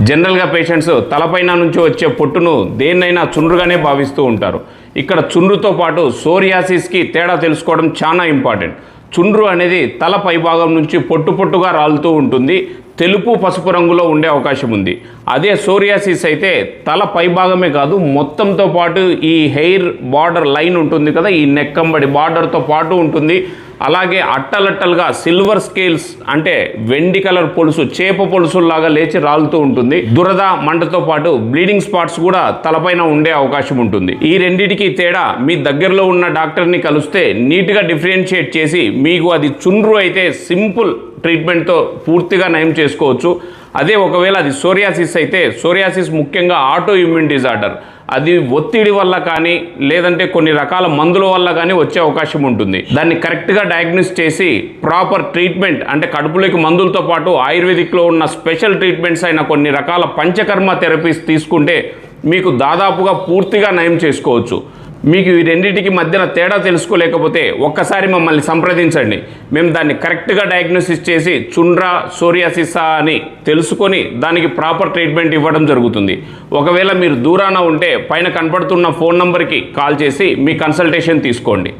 జనరల్గా పేషెంట్స్ తలపైన నుంచి వచ్చే పొట్టును దేన్నైనా చుండ్రుగానే భావిస్తూ ఉంటారు. ఇక్కడ చుండ్రుతో పాటు సోరియాసిస్కి తేడా తెలుసుకోవడం చాలా ఇంపార్టెంట్. చుండ్రు అనేది తల పైభాగం నుంచి పొట్టుగా రాలుతూ ఉంటుంది. తెలుపు పసుపు రంగులో ఉండే అవకాశం ఉంది. అదే సోరియాసిస్ అయితే తల పైభాగమే కాదు, మొత్తంతో పాటు ఈ హెయిర్ బార్డర్ లైన్ ఉంటుంది కదా, ఈ నెక్కంబడి బార్డర్తో పాటు ఉంటుంది. అలాగే అట్టలట్టలుగా సిల్వర్ స్కేల్స్ అంటే వెండి కలర్ పొలుసు, చేప పొలుసులాగా లేచి రాలుతూ ఉంటుంది. దురద మంటతో పాటు బ్లీడింగ్ స్పాట్స్ కూడా తలపైన ఉండే అవకాశం ఉంటుంది. ఈ రెండిటికి తేడా మీ దగ్గరలో ఉన్న డాక్టర్ని కలిస్తే నీట్గా డిఫరెన్షియేట్ చేసి మీకు అది చుండ్రు అయితే సింపుల్ ట్రీట్మెంట్తో పూర్తిగా నయం చేసుకోవచ్చు. అదే ఒకవేళ అది సోరియాసిస్ అయితే, సోరియాసిస్ ముఖ్యంగా ఆటో ఇమ్యూన్ డిజార్డర్, అది ఒత్తిడి వల్ల కానీ లేదంటే కొన్ని రకాల మందుల వల్ల కానీ వచ్చే అవకాశం ఉంటుంది. దాన్ని కరెక్ట్గా డయాగ్నోస్ చేసి ప్రాపర్ ట్రీట్మెంట్ అంటే కడుపులోకి మందులతో పాటు ఆయుర్వేదిక్లో ఉన్న స్పెషల్ ట్రీట్మెంట్స్ అయిన కొన్ని రకాల పంచకర్మ థెరపీస్ తీసుకుంటే మీకు దాదాపుగా పూర్తిగా నయం చేసుకోవచ్చు. మీకు ఈ రెండింటికి మధ్యన తేడా తెలుసుకోలేకపోతే ఒక్కసారి మమ్మల్ని సంప్రదించండి. మేము దాన్ని కరెక్ట్గా డయాగ్నోసిస్ చేసి చుండ్రా సోరియాసిసా అని తెలుసుకొని దానికి ప్రాపర్ ట్రీట్మెంట్ ఇవ్వడం జరుగుతుంది. ఒకవేళ మీరు దూరాన ఉంటే పైన కనపడుతున్న ఫోన్ నంబర్కి కాల్ చేసి మీ కన్సల్టేషన్ తీసుకోండి.